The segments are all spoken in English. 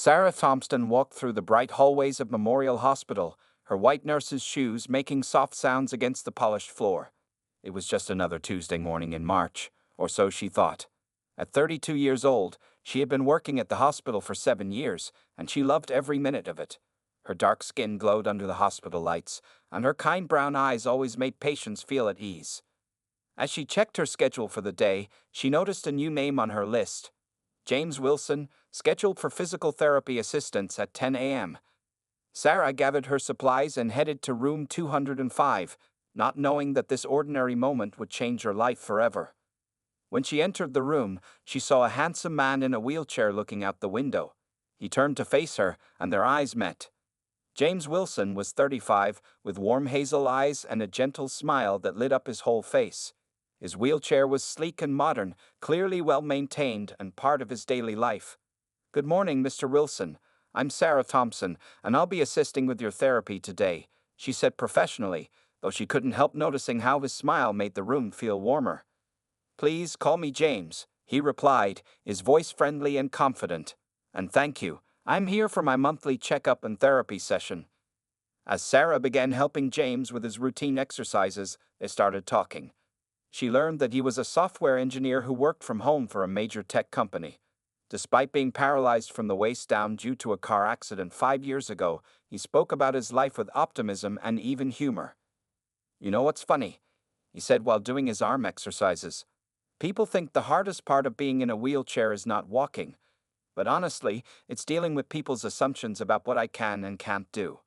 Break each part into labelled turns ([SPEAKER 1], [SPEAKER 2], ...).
[SPEAKER 1] Sarah Thompson walked through the bright hallways of Memorial Hospital, her white nurse's shoes making soft sounds against the polished floor. It was just another Tuesday morning in March, or so she thought. At 32 years old, she had been working at the hospital for 7 years, and she loved every minute of it. Her dark skin glowed under the hospital lights, and her kind brown eyes always made patients feel at ease. As she checked her schedule for the day, she noticed a new name on her list: James Wilson, scheduled for physical therapy assistance at 10 a.m. Sarah gathered her supplies and headed to room 205, not knowing that this ordinary moment would change her life forever. When she entered the room, she saw a handsome man in a wheelchair looking out the window. He turned to face her, and their eyes met. James Wilson was 35, with warm hazel eyes and a gentle smile that lit up his whole face. His wheelchair was sleek and modern, clearly well-maintained and part of his daily life. "Good morning, Mr. Wilson. I'm Sarah Thompson, and I'll be assisting with your therapy today," she said professionally, though she couldn't help noticing how his smile made the room feel warmer. "Please call me James," he replied, his voice friendly and confident. "And thank you. I'm here for my monthly checkup and therapy session." As Sarah began helping James with his routine exercises, they started talking. She learned that he was a software engineer who worked from home for a major tech company. Despite being paralyzed from the waist down due to a car accident 5 years ago, he spoke about his life with optimism and even humor. "You know what's funny?" he said while doing his arm exercises. "People think the hardest part of being in a wheelchair is not walking. But honestly, it's dealing with people's assumptions about what I can and can't do."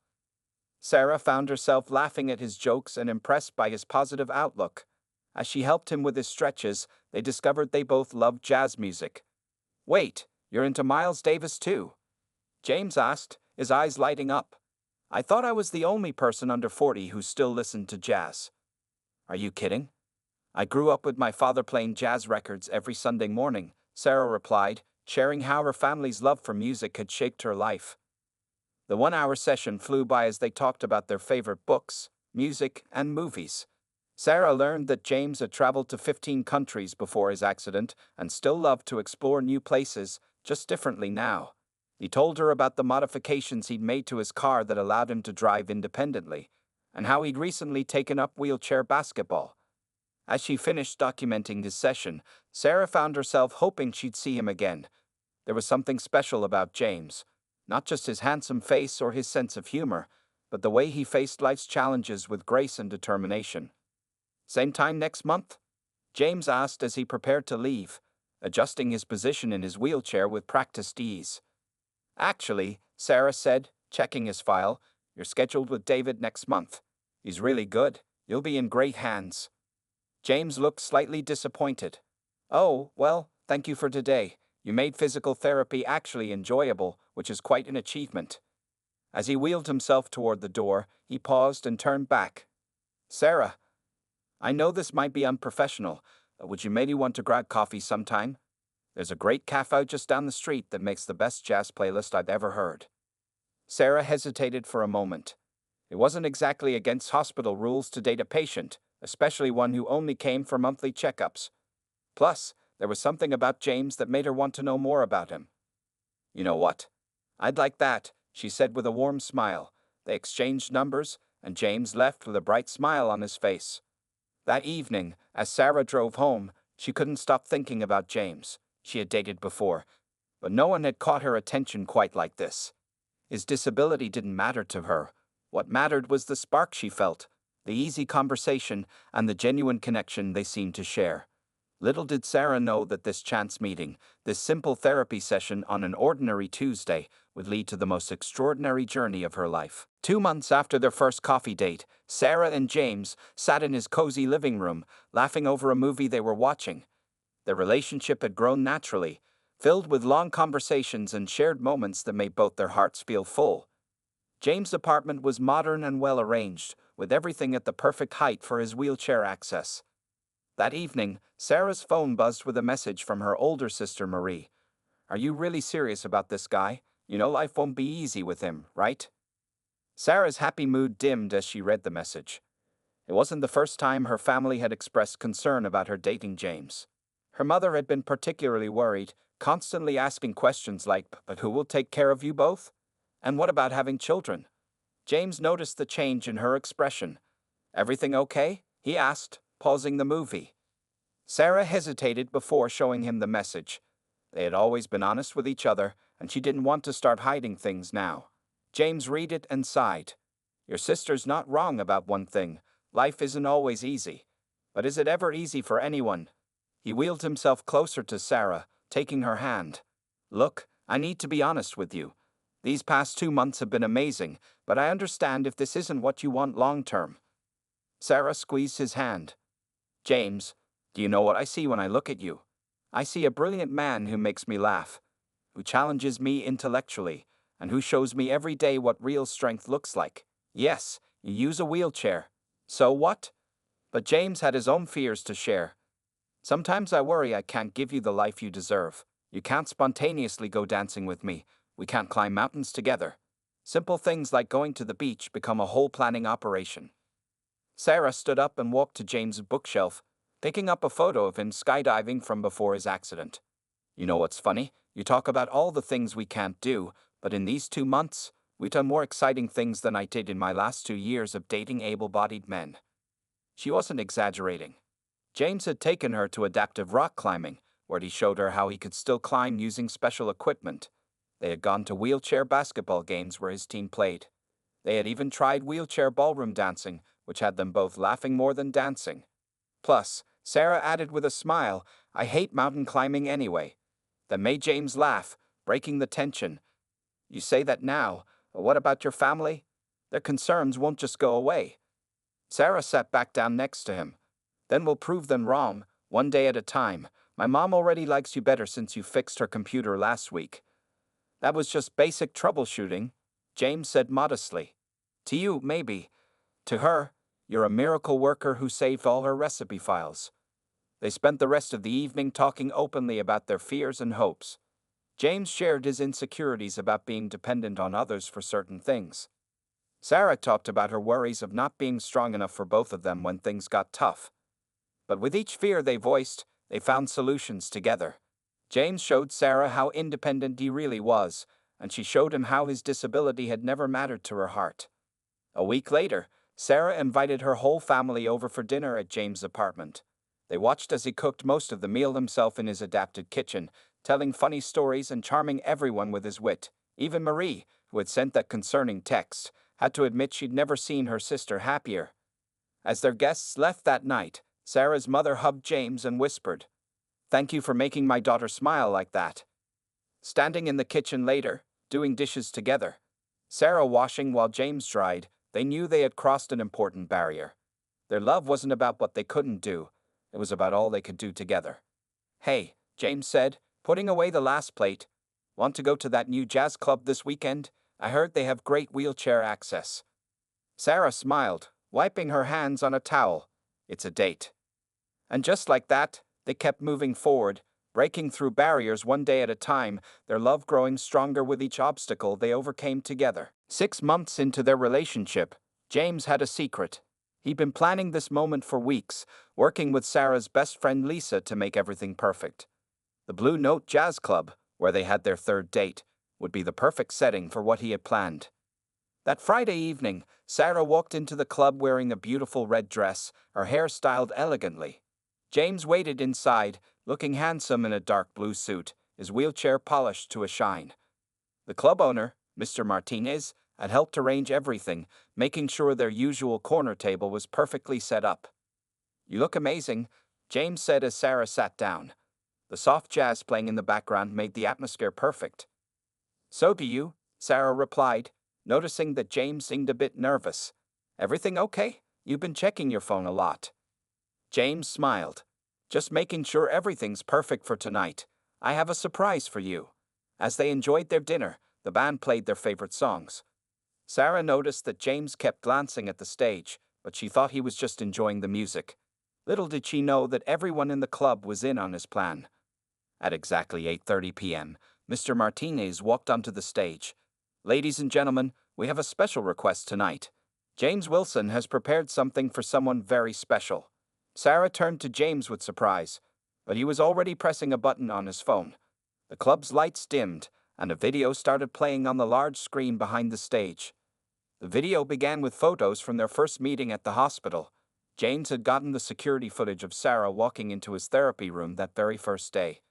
[SPEAKER 1] Sarah found herself laughing at his jokes and impressed by his positive outlook. As she helped him with his stretches, they discovered they both loved jazz music. "Wait, you're into Miles Davis too?" James asked, his eyes lighting up. "I thought I was the only person under 40 who still listened to jazz." "Are you kidding?" "I grew up with my father playing jazz records every Sunday morning," Sarah replied, sharing how her family's love for music had shaped her life. The 1-hour session flew by as they talked about their favorite books, music, and movies. Sarah learned that James had traveled to 15 countries before his accident and still loved to explore new places, just differently now. He told her about the modifications he'd made to his car that allowed him to drive independently, and how he'd recently taken up wheelchair basketball. As she finished documenting his session, Sarah found herself hoping she'd see him again. There was something special about James, not just his handsome face or his sense of humor, but the way he faced life's challenges with grace and determination. "Same time next month?" James asked as he prepared to leave, adjusting his position in his wheelchair with practiced ease. "Actually," Sarah said, checking his file, "you're scheduled with David next month. He's really good. You'll be in great hands." James looked slightly disappointed. "Oh, well, thank you for today. You made physical therapy actually enjoyable, which is quite an achievement." As he wheeled himself toward the door, he paused and turned back. "Sarah, I know this might be unprofessional, but would you maybe want to grab coffee sometime? There's a great cafe just down the street that makes the best jazz playlist I've ever heard." Sarah hesitated for a moment. It wasn't exactly against hospital rules to date a patient, especially one who only came for monthly checkups. Plus, there was something about James that made her want to know more about him. "You know what? I'd like that," she said with a warm smile. They exchanged numbers, and James left with a bright smile on his face. That evening, as Sarah drove home, she couldn't stop thinking about James. She had dated before, but no one had caught her attention quite like this. His disability didn't matter to her. What mattered was the spark she felt, the easy conversation, and the genuine connection they seemed to share. Little did Sarah know that this chance meeting, this simple therapy session on an ordinary Tuesday, would lead to the most extraordinary journey of her life. 2 months after their first coffee date, Sarah and James sat in his cozy living room, laughing over a movie they were watching. Their relationship had grown naturally, filled with long conversations and shared moments that made both their hearts feel full. James' apartment was modern and well arranged, with everything at the perfect height for his wheelchair access. That evening, Sarah's phone buzzed with a message from her older sister Marie. "Are you really serious about this guy? You know life won't be easy with him, right?" Sarah's happy mood dimmed as she read the message. It wasn't the first time her family had expressed concern about her dating James. Her mother had been particularly worried, constantly asking questions like, "But who will take care of you both? And what about having children?" James noticed the change in her expression. "Everything okay?" he asked, pausing the movie. Sarah hesitated before showing him the message. They had always been honest with each other, and she didn't want to start hiding things now. James read it and sighed. "Your sister's not wrong about one thing. Life isn't always easy. But is it ever easy for anyone?" He wheeled himself closer to Sarah, taking her hand. "Look, I need to be honest with you. These past 2 months have been amazing, but I understand if this isn't what you want long term." Sarah squeezed his hand. "James, do you know what I see when I look at you? I see a brilliant man who makes me laugh, who challenges me intellectually, and who shows me every day what real strength looks like. Yes, you use a wheelchair. So what?" But James had his own fears to share. "Sometimes I worry I can't give you the life you deserve. You can't spontaneously go dancing with me. We can't climb mountains together. Simple things like going to the beach become a whole planning operation." Sarah stood up and walked to James's bookshelf, picking up a photo of him skydiving from before his accident. "You know what's funny? You talk about all the things we can't do, but in these 2 months, we've done more exciting things than I did in my last 2 years of dating able-bodied men." She wasn't exaggerating. James had taken her to adaptive rock climbing, where he showed her how he could still climb using special equipment. They had gone to wheelchair basketball games where his team played. They had even tried wheelchair ballroom dancing, which had them both laughing more than dancing. Plus, Sarah added with a smile, "I hate mountain climbing anyway." That made James laugh, breaking the tension. "You say that now, but what about your family? Their concerns won't just go away." Sarah sat back down next to him. "Then we'll prove them wrong, one day at a time. My mom already likes you better since you fixed her computer last week." "That was just basic troubleshooting," James said modestly. "To you, maybe. To her, you're a miracle worker who saved all her recipe files." They spent the rest of the evening talking openly about their fears and hopes. James shared his insecurities about being dependent on others for certain things. Sarah talked about her worries of not being strong enough for both of them when things got tough. But with each fear they voiced, they found solutions together. James showed Sarah how independent he really was, and she showed him how his disability had never mattered to her heart. A week later, Sarah invited her whole family over for dinner at James' apartment. They watched as he cooked most of the meal himself in his adapted kitchen, telling funny stories and charming everyone with his wit. Even Marie, who had sent that concerning text, had to admit she'd never seen her sister happier. As their guests left that night, Sarah's mother hugged James and whispered, "Thank you for making my daughter smile like that." Standing in the kitchen later, doing dishes together, Sarah washing while James dried, they knew they had crossed an important barrier. Their love wasn't about what they couldn't do, it was about all they could do together. "Hey," James said, putting away the last plate, "want to go to that new jazz club this weekend? I heard they have great wheelchair access." Sarah smiled, wiping her hands on a towel. "It's a date." And just like that, they kept moving forward, breaking through barriers one day at a time, their love growing stronger with each obstacle they overcame together. 6 months into their relationship, James had a secret. He'd been planning this moment for weeks, working with Sarah's best friend Lisa to make everything perfect. The Blue Note Jazz Club, where they had their third date, would be the perfect setting for what he had planned. That Friday evening, Sarah walked into the club wearing a beautiful red dress, her hair styled elegantly. James waited inside, looking handsome in a dark blue suit, his wheelchair polished to a shine. The club owner, Mr. Martinez, had helped arrange everything, making sure their usual corner table was perfectly set up. "You look amazing," James said as Sarah sat down. The soft jazz playing in the background made the atmosphere perfect. "So do you," Sarah replied, noticing that James seemed a bit nervous. "Everything okay? You've been checking your phone a lot." James smiled. "Just making sure everything's perfect for tonight. I have a surprise for you." As they enjoyed their dinner, the band played their favorite songs. Sarah noticed that James kept glancing at the stage, but she thought he was just enjoying the music. Little did she know that everyone in the club was in on his plan. At exactly 8:30 p.m., Mr. Martinez walked onto the stage. "Ladies and gentlemen, we have a special request tonight. James Wilson has prepared something for someone very special." Sarah turned to James with surprise, but he was already pressing a button on his phone. The club's lights dimmed, and a video started playing on the large screen behind the stage. The video began with photos from their first meeting at the hospital. James had gotten the security footage of Sarah walking into his therapy room that very first day.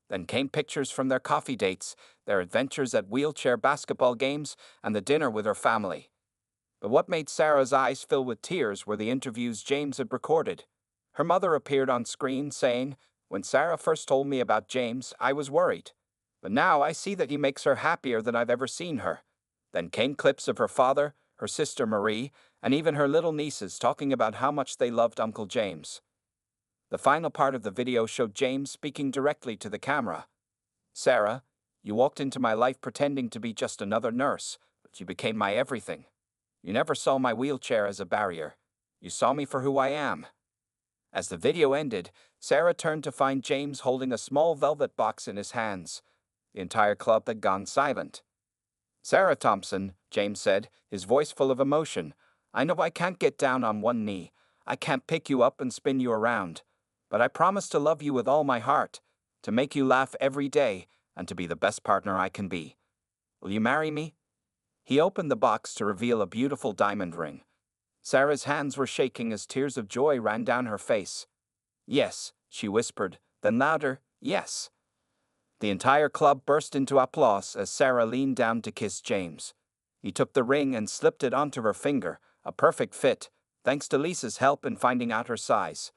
[SPEAKER 1] Then came pictures from their coffee dates, their adventures at wheelchair basketball games, and the dinner with her family. But what made Sarah's eyes fill with tears were the interviews James had recorded. Her mother appeared on screen saying, "When Sarah first told me about James, I was worried. But now I see that he makes her happier than I've ever seen her." Then came clips of her father, her sister Marie, and even her little nieces talking about how much they loved Uncle James. The final part of the video showed James speaking directly to the camera. "Sarah, you walked into my life pretending to be just another nurse, but you became my everything. You never saw my wheelchair as a barrier. You saw me for who I am." As the video ended, Sarah turned to find James holding a small velvet box in his hands. The entire club had gone silent. "Sarah Thompson," James said, his voice full of emotion, "I know I can't get down on one knee. I can't pick you up and spin you around. But I promise to love you with all my heart, to make you laugh every day, and to be the best partner I can be. Will you marry me?" He opened the box to reveal a beautiful diamond ring. Sarah's hands were shaking as tears of joy ran down her face. "Yes," she whispered, then louder, "Yes." The entire club burst into applause as Sarah leaned down to kiss James. He took the ring and slipped it onto her finger, a perfect fit, thanks to Lisa's help in finding out her size.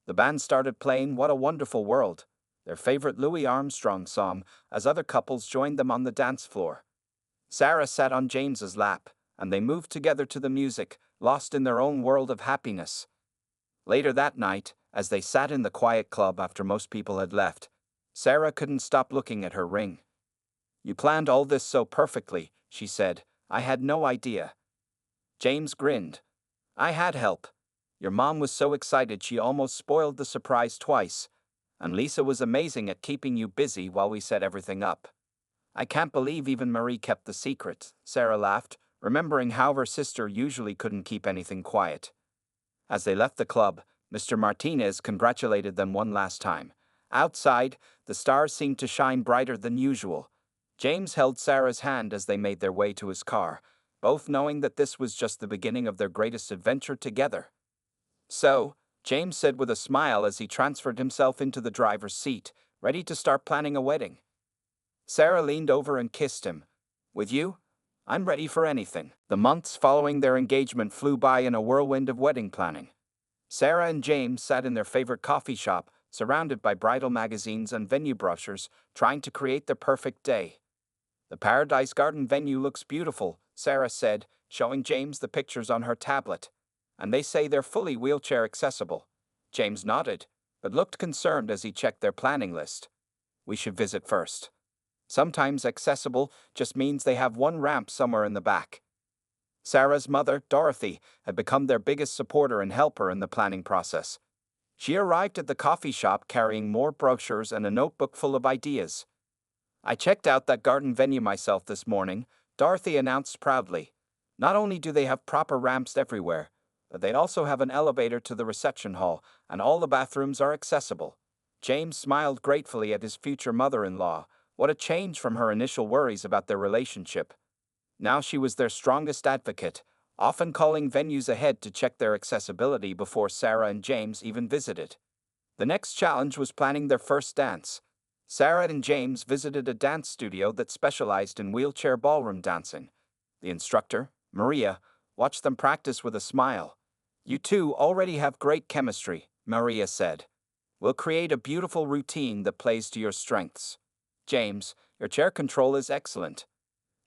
[SPEAKER 1] The band started playing "What a Wonderful World," their favorite Louis Armstrong song, as other couples joined them on the dance floor. Sarah sat on James's lap, and they moved together to the music, lost in their own world of happiness. Later that night, as they sat in the quiet club after most people had left, Sarah couldn't stop looking at her ring. "You planned all this so perfectly," she said. "I had no idea." James grinned. "I had help. Your mom was so excited she almost spoiled the surprise twice, and Lisa was amazing at keeping you busy while we set everything up." "I can't believe even Marie kept the secret," Sarah laughed, remembering how her sister usually couldn't keep anything quiet. As they left the club, Mr. Martinez congratulated them one last time. Outside, the stars seemed to shine brighter than usual. James held Sarah's hand as they made their way to his car, both knowing that this was just the beginning of their greatest adventure together. "So," James said with a smile as he transferred himself into the driver's seat, ready to start planning a wedding. Sarah leaned over and kissed him. "With you, I'm ready for anything." The months following their engagement flew by in a whirlwind of wedding planning. Sarah and James sat in their favorite coffee shop, surrounded by bridal magazines and venue brochures, trying to create the perfect day. "The Paradise Garden venue looks beautiful," Sarah said, showing James the pictures on her tablet. "And they say they're fully wheelchair accessible." James nodded, but looked concerned as he checked their planning list. "We should visit first. Sometimes accessible just means they have one ramp somewhere in the back." Sarah's mother, Dorothy, had become their biggest supporter and helper in the planning process. She arrived at the coffee shop carrying more brochures and a notebook full of ideas. "I checked out that garden venue myself this morning," Dorothy announced proudly. "Not only do they have proper ramps everywhere, but they also have an elevator to the reception hall, and all the bathrooms are accessible." James smiled gratefully at his future mother-in-law. What a change from her initial worries about their relationship. Now she was their strongest advocate, often calling venues ahead to check their accessibility before Sarah and James even visited. The next challenge was planning their first dance. Sarah and James visited a dance studio that specialized in wheelchair ballroom dancing. The instructor, Maria, watched them practice with a smile. "You two already have great chemistry," Maria said. "We'll create a beautiful routine that plays to your strengths. James, your chair control is excellent."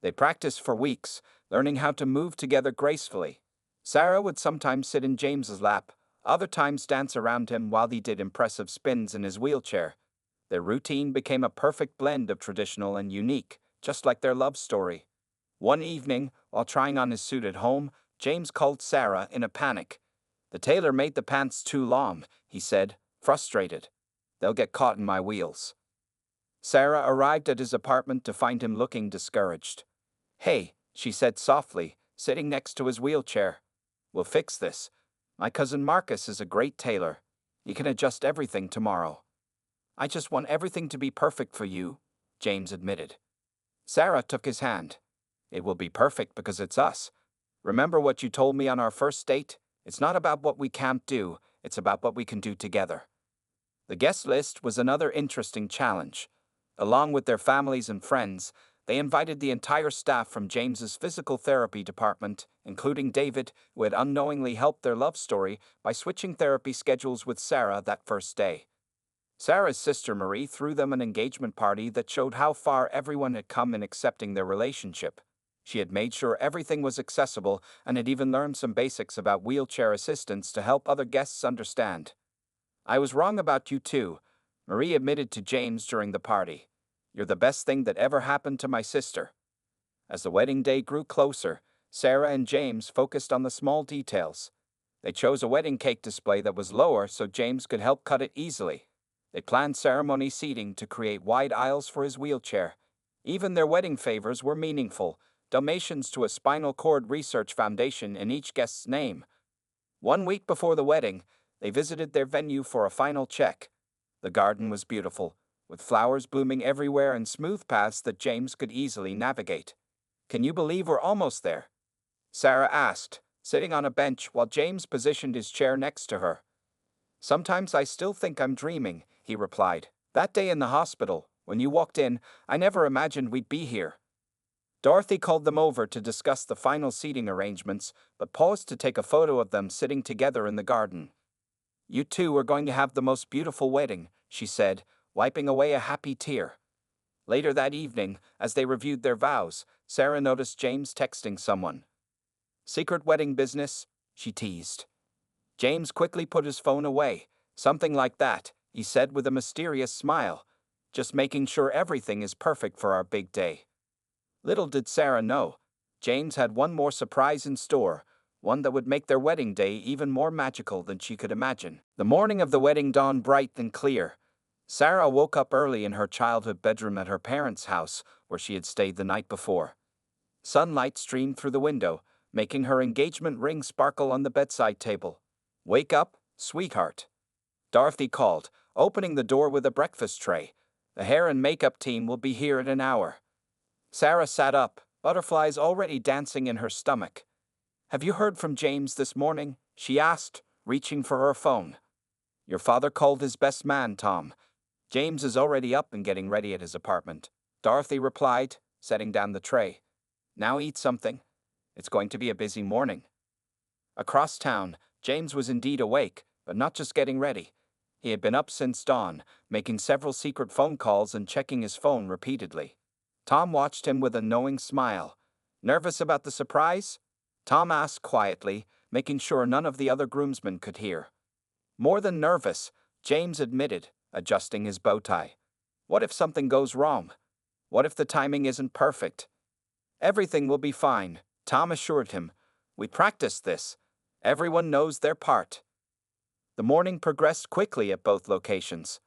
[SPEAKER 1] They practiced for weeks, learning how to move together gracefully. Sarah would sometimes sit in James's lap, other times dance around him while he did impressive spins in his wheelchair. Their routine became a perfect blend of traditional and unique, just like their love story. One evening, while trying on his suit at home, James called Sarah in a panic. "The tailor made the pants too long," he said, frustrated. "They'll get caught in my wheels." Sarah arrived at his apartment to find him looking discouraged. "Hey," she said softly, sitting next to his wheelchair. "We'll fix this. My cousin Marcus is a great tailor. He can adjust everything tomorrow. I just want everything to be perfect for you. James admitted. Sarah took his hand. It will be perfect because it's us. Remember what you told me on our first date? It's not about what we can't do, it's about what we can do together. The guest list was another interesting challenge. Along with their families and friends, they invited the entire staff from James's physical therapy department, including David, who had unknowingly helped their love story by switching therapy schedules with Sarah that first day. Sarah's sister Marie threw them an engagement party that showed how far everyone had come in accepting their relationship. She had made sure everything was accessible and had even learned some basics about wheelchair assistance to help other guests understand. I was wrong about you too, Marie admitted to James during the party. You're the best thing that ever happened to my sister. As the wedding day grew closer, Sarah and James focused on the small details. They chose a wedding cake display that was lower so James could help cut it easily. They planned ceremony seating to create wide aisles for his wheelchair. Even their wedding favors were meaningful, donations to a spinal cord research foundation in each guest's name. 1 week before the wedding, they visited their venue for a final check. The garden was beautiful, with flowers blooming everywhere and smooth paths that James could easily navigate. Can you believe we're almost there? Sarah asked, sitting on a bench while James positioned his chair next to her. Sometimes I still think I'm dreaming, he replied. That day in the hospital, when you walked in, I never imagined we'd be here. Dorothy called them over to discuss the final seating arrangements, but paused to take a photo of them sitting together in the garden. You two are going to have the most beautiful wedding, she said, wiping away a happy tear. Later that evening, as they reviewed their vows, Sarah noticed James texting someone. Secret wedding business, she teased. James quickly put his phone away. Something like that, he said with a mysterious smile. Just making sure everything is perfect for our big day. Little did Sarah know, James had one more surprise in store, one that would make their wedding day even more magical than she could imagine. The morning of the wedding dawned bright and clear. Sarah woke up early in her childhood bedroom at her parents' house, where she had stayed the night before. Sunlight streamed through the window, making her engagement ring sparkle on the bedside table. Wake up, sweetheart. Dorothy called, opening the door with a breakfast tray. The hair and makeup team will be here in an hour. Sarah sat up, butterflies already dancing in her stomach. Have you heard from James this morning? She asked, reaching for her phone. Your father called his best man, Tom. James is already up and getting ready at his apartment. Dorothy replied, setting down the tray. Now eat something. It's going to be a busy morning. Across town, James was indeed awake, but not just getting ready. He had been up since dawn, making several secret phone calls and checking his phone repeatedly. Tom watched him with a knowing smile. Nervous about the surprise? Tom asked quietly, making sure none of the other groomsmen could hear. More than nervous, James admitted, adjusting his bow tie. What if something goes wrong? What if the timing isn't perfect? Everything will be fine, Tom assured him. We practiced this. Everyone knows their part. The morning progressed quickly at both locations.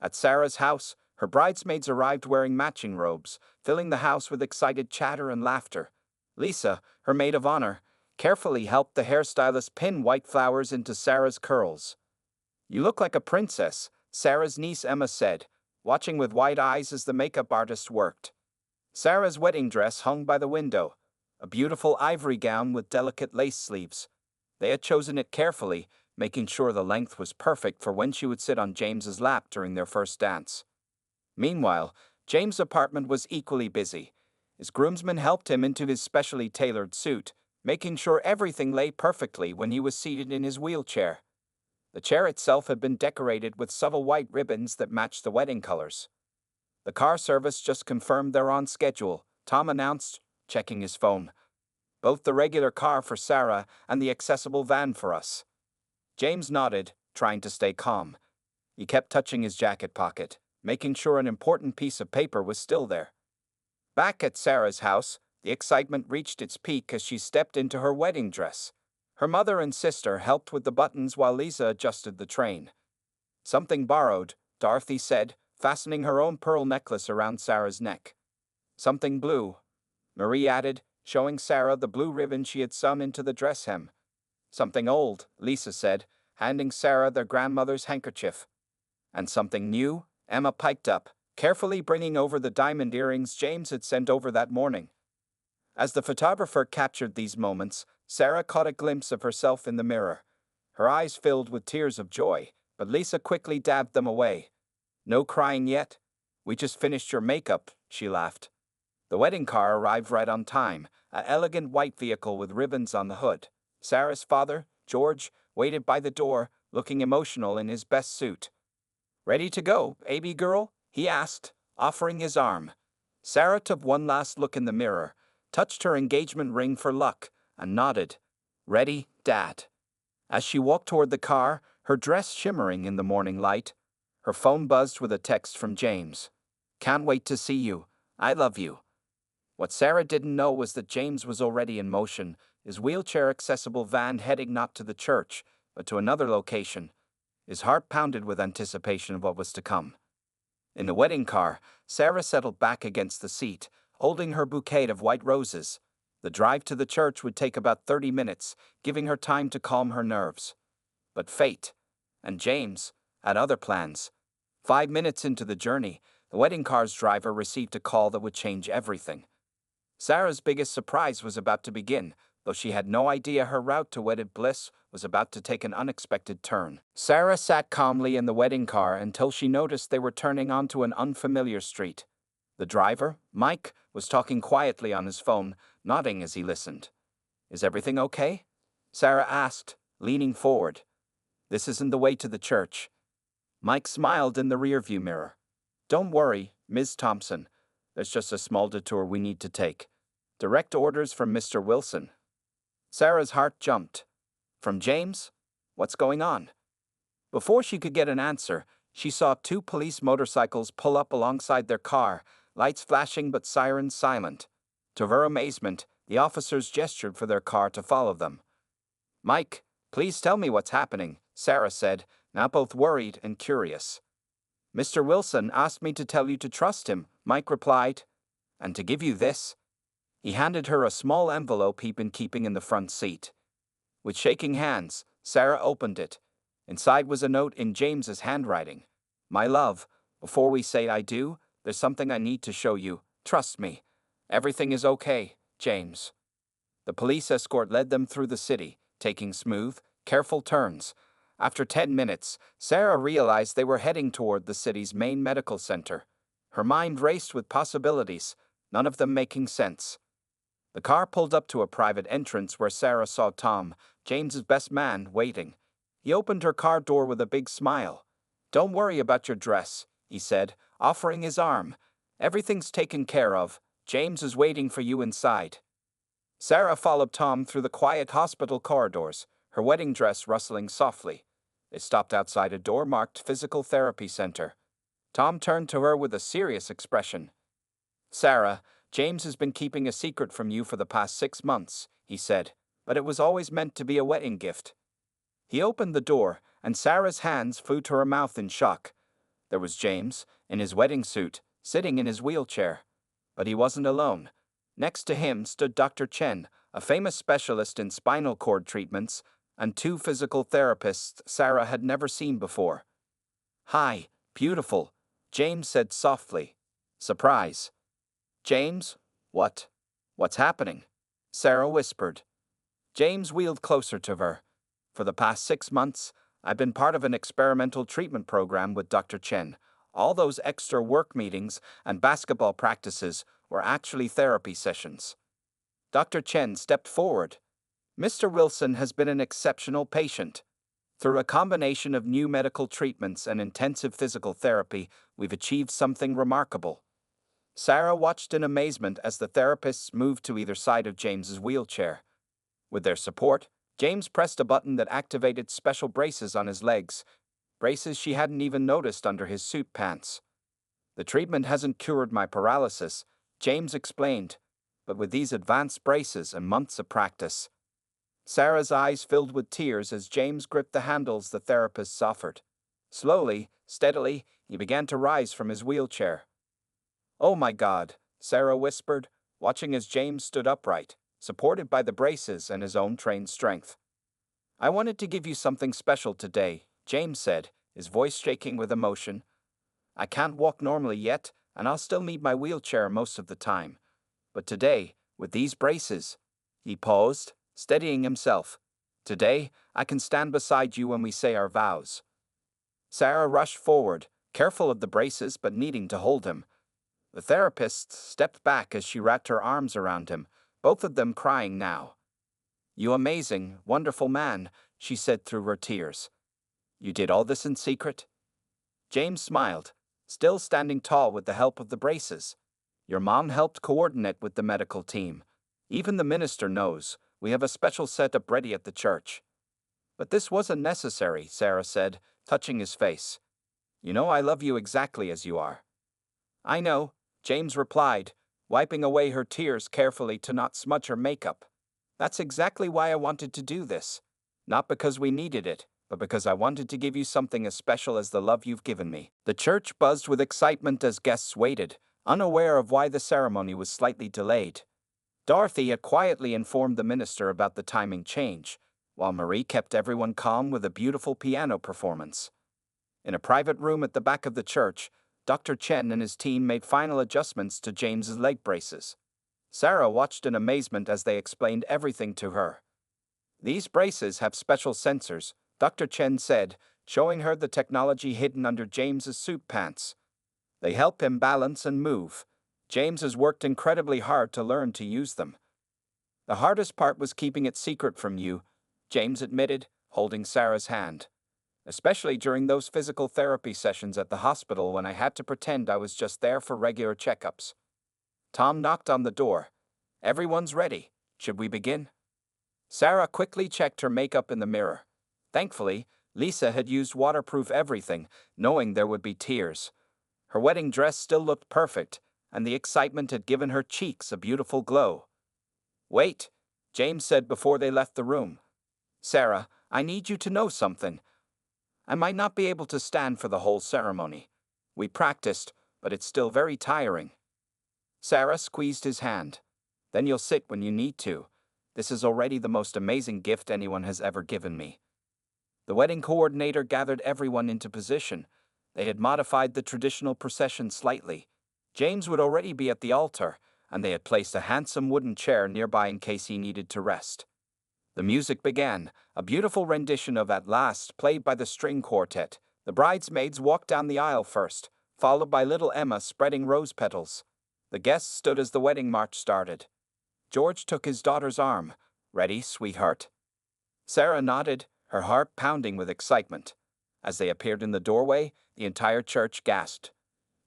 [SPEAKER 1] At Sarah's house, her bridesmaids arrived wearing matching robes, filling the house with excited chatter and laughter. Lisa, her maid of honor, carefully helped the hairstylist pin white flowers into Sarah's curls. You look like a princess, Sarah's niece Emma said, watching with wide eyes as the makeup artist worked. Sarah's wedding dress hung by the window, a beautiful ivory gown with delicate lace sleeves. They had chosen it carefully, making sure the length was perfect for when she would sit on James's lap during their first dance. Meanwhile, James' apartment was equally busy. His groomsmen helped him into his specially tailored suit, making sure everything lay perfectly when he was seated in his wheelchair. The chair itself had been decorated with subtle white ribbons that matched the wedding colors. The car service just confirmed they're on schedule, Tom announced, checking his phone. Both the regular car for Sarah and the accessible van for us. James nodded, trying to stay calm. He kept touching his jacket pocket, making sure an important piece of paper was still there. Back at Sarah's house, the excitement reached its peak as she stepped into her wedding dress. Her mother and sister helped with the buttons while Lisa adjusted the train. Something borrowed, Dorothy said, fastening her own pearl necklace around Sarah's neck. Something blue, Marie added, showing Sarah the blue ribbon she had sewn into the dress hem. Something old, Lisa said, handing Sarah their grandmother's handkerchief. And something new, Emma piped up, carefully bringing over the diamond earrings James had sent over that morning. As the photographer captured these moments, Sarah caught a glimpse of herself in the mirror. Her eyes filled with tears of joy, but Lisa quickly dabbed them away. "No crying yet? We just finished your makeup," she laughed. The wedding car arrived right on time, an elegant white vehicle with ribbons on the hood. Sarah's father, George, waited by the door, looking emotional in his best suit. "Ready to go, baby girl?" he asked, offering his arm. Sarah took one last look in the mirror, touched her engagement ring for luck, and nodded. "Ready, Dad." As she walked toward the car, her dress shimmering in the morning light, her phone buzzed with a text from James. "Can't wait to see you. I love you." What Sarah didn't know was that James was already in motion, his wheelchair-accessible van heading not to the church, but to another location. His heart pounded with anticipation of what was to come. In the wedding car, Sarah settled back against the seat, holding her bouquet of white roses. The drive to the church would take about 30 minutes, giving her time to calm her nerves. But fate, and James, had other plans. 5 minutes into the journey, the wedding car's driver received a call that would change everything. Sarah's biggest surprise was about to begin, though she had no idea her route to wedded bliss was about to take an unexpected turn. Sarah sat calmly in the wedding car until she noticed they were turning onto an unfamiliar street. The driver, Mike, was talking quietly on his phone, nodding as he listened. "Is everything okay?" Sarah asked, leaning forward. "This isn't the way to the church." Mike smiled in the rearview mirror. "Don't worry, Ms. Thompson. There's just a small detour we need to take. Direct orders from Mr. Wilson." Sarah's heart jumped. "From James? What's going on?" Before she could get an answer, she saw 2 police motorcycles pull up alongside their car, lights flashing but sirens silent. To her amazement, the officers gestured for their car to follow them. "Mike, please tell me what's happening," Sarah said, now both worried and curious. "Mr. Wilson asked me to tell you to trust him," Mike replied. "And to give you this." He handed her a small envelope he'd been keeping in the front seat. With shaking hands, Sarah opened it. Inside was a note in James's handwriting. "My love, before we say I do, there's something I need to show you. Trust me. Everything is okay, James." The police escort led them through the city, taking smooth, careful turns. After 10 minutes, Sarah realized they were heading toward the city's main medical center. Her mind raced with possibilities, none of them making sense. The car pulled up to a private entrance where Sarah saw Tom, James's best man, waiting. He opened her car door with a big smile. "Don't worry about your dress," he said, offering his arm. "Everything's taken care of. James is waiting for you inside." Sarah followed Tom through the quiet hospital corridors, her wedding dress rustling softly. They stopped outside a door marked Physical Therapy Center. Tom turned to her with a serious expression. "Sarah, James has been keeping a secret from you for the past 6 months," he said, "but it was always meant to be a wedding gift." He opened the door, and Sarah's hands flew to her mouth in shock. There was James, in his wedding suit, sitting in his wheelchair. But he wasn't alone. Next to him stood Dr. Chen, a famous specialist in spinal cord treatments, and 2 physical therapists Sarah had never seen before. "Hi, beautiful," James said softly. "Surprise." "James? What's happening?" Sarah whispered. James wheeled closer to her. "For the past 6 months, I've been part of an experimental treatment program with Dr. Chen. All those extra work meetings and basketball practices were actually therapy sessions." Dr. Chen stepped forward. "Mr. Wilson has been an exceptional patient. Through a combination of new medical treatments and intensive physical therapy, we've achieved something remarkable." Sarah watched in amazement as the therapists moved to either side of James's wheelchair. With their support, James pressed a button that activated special braces on his legs, braces she hadn't even noticed under his suit pants. "The treatment hasn't cured my paralysis," James explained, "but with these advanced braces and months of practice." Sarah's eyes filled with tears as James gripped the handles the therapists offered. Slowly, steadily, he began to rise from his wheelchair. "Oh my God," Sarah whispered, watching as James stood upright, supported by the braces and his own trained strength. "I wanted to give you something special today," James said, his voice shaking with emotion. I can't walk normally yet, and I'll still need my wheelchair most of the time. But today, with these braces," he paused, steadying himself. "Today, I can stand beside you when we say our vows." Sarah rushed forward, careful of the braces but needing to hold him. The therapist stepped back as she wrapped her arms around him, both of them crying now. "You amazing, wonderful man," she said through her tears. "You did all this in secret?" James smiled, still standing tall with the help of the braces. "Your mom helped coordinate with the medical team. Even the minister knows. We have a special setup ready at the church." "But this wasn't necessary," Sarah said, touching his face. "You know I love you exactly as you are." "I know," James replied, wiping away her tears carefully to not smudge her makeup. "That's exactly why I wanted to do this. Not because we needed it, but because I wanted to give you something as special as the love you've given me." The church buzzed with excitement as guests waited, unaware of why the ceremony was slightly delayed. Dorothy had quietly informed the minister about the timing change, while Marie kept everyone calm with a beautiful piano performance. In a private room at the back of the church, Dr. Chen and his team made final adjustments to James's leg braces. Sarah watched in amazement as they explained everything to her. "These braces have special sensors," Dr. Chen said, showing her the technology hidden under James's suit pants. "They help him balance and move. James has worked incredibly hard to learn to use them." "The hardest part was keeping it secret from you," James admitted, holding Sarah's hand. "Especially during those physical therapy sessions at the hospital when I had to pretend I was just there for regular checkups." Tom knocked on the door. "Everyone's ready. Should we begin?" Sarah quickly checked her makeup in the mirror. Thankfully, Lisa had used waterproof everything, knowing there would be tears. Her wedding dress still looked perfect, and the excitement had given her cheeks a beautiful glow. "Wait," James said before they left the room. "Sarah, I need you to know something. I might not be able to stand for the whole ceremony. We practiced, but it's still very tiring." Sarah squeezed his hand. "Then you'll sit when you need to. This is already the most amazing gift anyone has ever given me." The wedding coordinator gathered everyone into position. They had modified the traditional procession slightly. James would already be at the altar, and they had placed a handsome wooden chair nearby in case he needed to rest. The music began, a beautiful rendition of "At Last" played by the string quartet. The bridesmaids walked down the aisle first, followed by little Emma spreading rose petals. The guests stood as the wedding march started. George took his daughter's arm. "Ready, sweetheart?" Sarah nodded, her heart pounding with excitement. As they appeared in the doorway, the entire church gasped.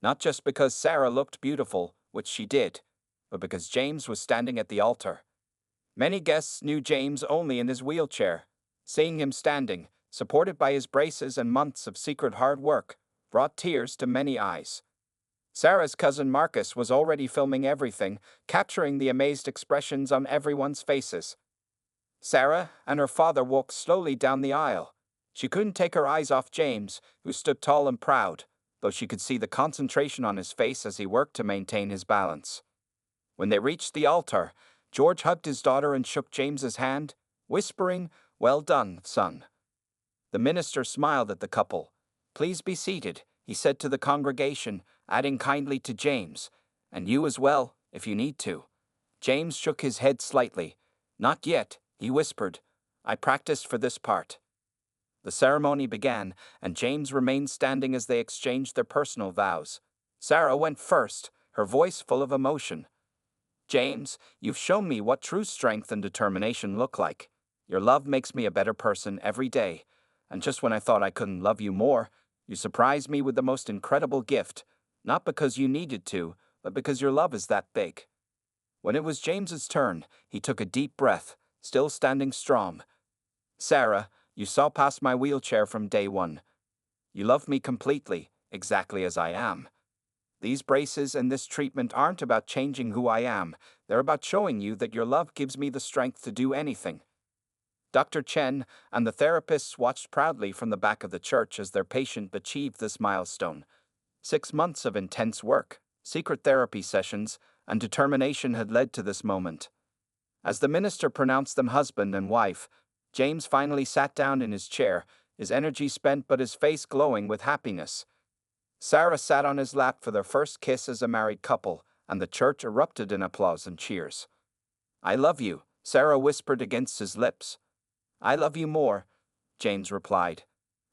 [SPEAKER 1] Not just because Sarah looked beautiful, which she did, but because James was standing at the altar. Many guests knew James only in his wheelchair. Seeing him standing, supported by his braces and months of secret hard work, brought tears to many eyes. Sarah's cousin Marcus was already filming everything, capturing the amazed expressions on everyone's faces. Sarah and her father walked slowly down the aisle. She couldn't take her eyes off James, who stood tall and proud, though she could see the concentration on his face as he worked to maintain his balance. When they reached the altar, George hugged his daughter and shook James's hand, whispering, "Well done, son." The minister smiled at the couple. "Please be seated," he said to the congregation, adding kindly to James, "And you as well, if you need to." James shook his head slightly. "Not yet," he whispered. "I practiced for this part." The ceremony began, and James remained standing as they exchanged their personal vows. Sarah went first, her voice full of emotion. "James, you've shown me what true strength and determination look like. Your love makes me a better person every day, and just when I thought I couldn't love you more, you surprised me with the most incredible gift, not because you needed to, but because your love is that big." When it was James's turn, he took a deep breath, still standing strong. "Sarah, you saw past my wheelchair from day one. You love me completely, exactly as I am. These braces and this treatment aren't about changing who I am, they're about showing you that your love gives me the strength to do anything." Dr. Chen and the therapists watched proudly from the back of the church as their patient achieved this milestone. 6 months of intense work, secret therapy sessions, and determination had led to this moment. As the minister pronounced them husband and wife, James finally sat down in his chair, his energy spent but his face glowing with happiness. Sarah sat on his lap for their first kiss as a married couple, and the church erupted in applause and cheers. "I love you," Sarah whispered against his lips. "I love you more," James replied.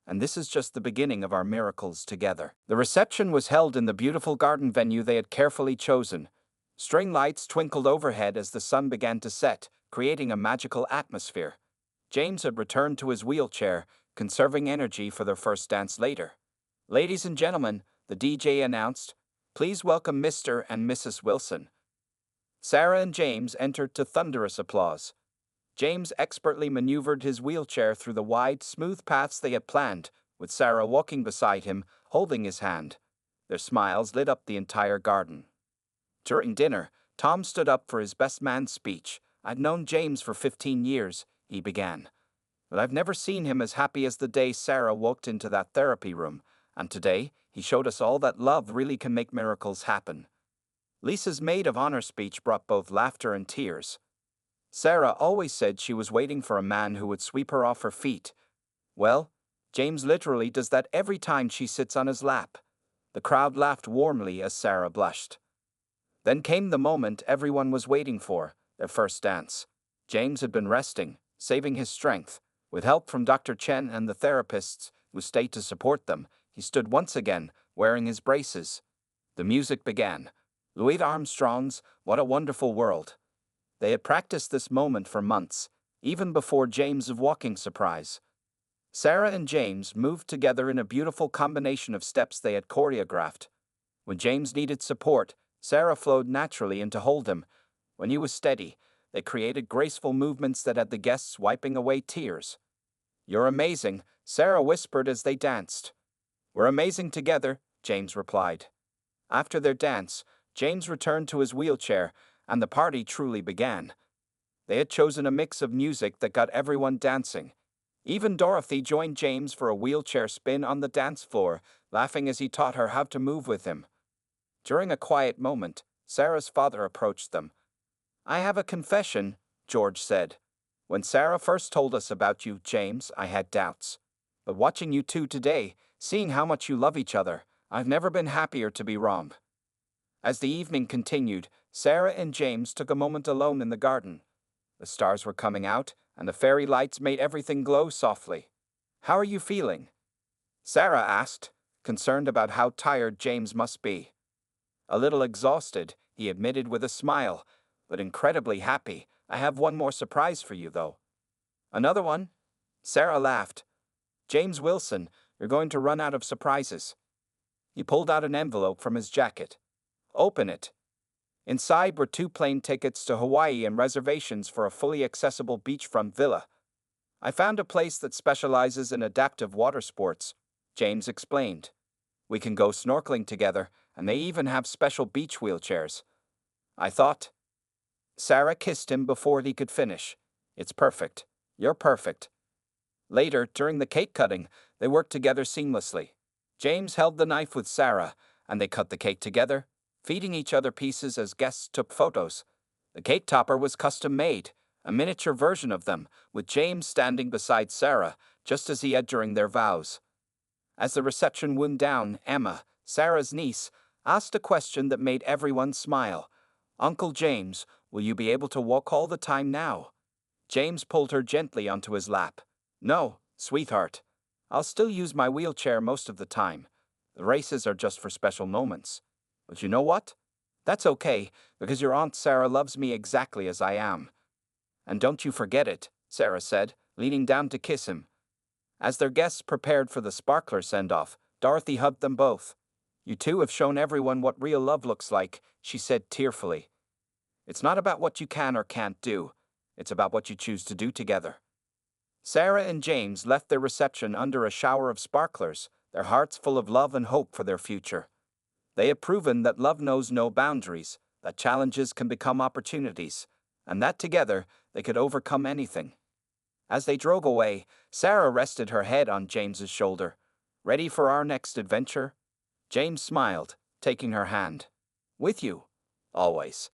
[SPEAKER 1] "And this is just the beginning of our miracles together." The reception was held in the beautiful garden venue they had carefully chosen. String lights twinkled overhead as the sun began to set, creating a magical atmosphere. James had returned to his wheelchair, conserving energy for their first dance later. "Ladies and gentlemen," the DJ announced, "please welcome Mr. and Mrs. Wilson." Sarah and James entered to thunderous applause. James expertly maneuvered his wheelchair through the wide, smooth paths they had planned, with Sarah walking beside him, holding his hand. Their smiles lit up the entire garden. During dinner, Tom stood up for his best man speech. "I've known James for 15 years, he began. "But I've never seen him as happy as the day Sarah walked into that therapy room, and today he showed us all that love really can make miracles happen." Lisa's maid of honor speech brought both laughter and tears. Sarah always said she was waiting for a man who would sweep her off her feet. Well, James literally does that every time she sits on his lap. The crowd laughed warmly as Sarah blushed. Then came the moment everyone was waiting for, their first dance. James had been resting, saving his strength. With help from Dr. Chen and the therapists, who stayed to support them, he stood once again, wearing his braces. The music began. Louis Armstrong's "What a Wonderful World." They had practiced this moment for months, even before James' walking surprise. Sarah and James moved together in a beautiful combination of steps they had choreographed. When James needed support, Sarah flowed naturally in to hold him. When he was steady, they created graceful movements that had the guests wiping away tears. "You're amazing," Sarah whispered as they danced. "We're amazing together," James replied. After their dance, James returned to his wheelchair, and the party truly began. They had chosen a mix of music that got everyone dancing. Even Dorothy joined James for a wheelchair spin on the dance floor, laughing as he taught her how to move with him. During a quiet moment, Sarah's father approached them. "I have a confession," George said. "When Sarah first told us about you, James, I had doubts. But watching you two today, seeing how much you love each other, I've never been happier to be wrong." As the evening continued, Sarah and James took a moment alone in the garden. The stars were coming out, and the fairy lights made everything glow softly. "How are you feeling?" Sarah asked, concerned about how tired James must be. "A little exhausted," he admitted with a smile, "but incredibly happy. I have one more surprise for you, though." "Another one?" Sarah laughed. "James Wilson, you're going to run out of surprises." He pulled out an envelope from his jacket. "Open it." Inside were 2 plane tickets to Hawaii and reservations for a fully accessible beachfront villa. "I found a place that specializes in adaptive water sports," James explained. "We can go snorkeling together, and they even have special beach wheelchairs." "I thought." Sarah kissed him before he could finish. "It's perfect. You're perfect." Later, during the cake cutting, they worked together seamlessly. James held the knife with Sarah, and they cut the cake together, feeding each other pieces as guests took photos. The cake topper was custom made, a miniature version of them, with James standing beside Sarah, just as he had during their vows. As the reception wound down, Emma, Sarah's niece, asked a question that made everyone smile. "Uncle James, will you be able to walk all the time now?" James pulled her gently onto his lap. "No, sweetheart. I'll still use my wheelchair most of the time. The races are just for special moments. But you know what? That's okay, because your Aunt Sarah loves me exactly as I am." "And don't you forget it," Sarah said, leaning down to kiss him. As their guests prepared for the sparkler send-off, Dorothy hugged them both. "You two have shown everyone what real love looks like," she said tearfully. "It's not about what you can or can't do. It's about what you choose to do together." Sarah and James left their reception under a shower of sparklers, their hearts full of love and hope for their future. They had proven that love knows no boundaries, that challenges can become opportunities, and that together they could overcome anything. As they drove away, Sarah rested her head on James's shoulder. "Ready for our next adventure?" James smiled, taking her hand. "With you, always."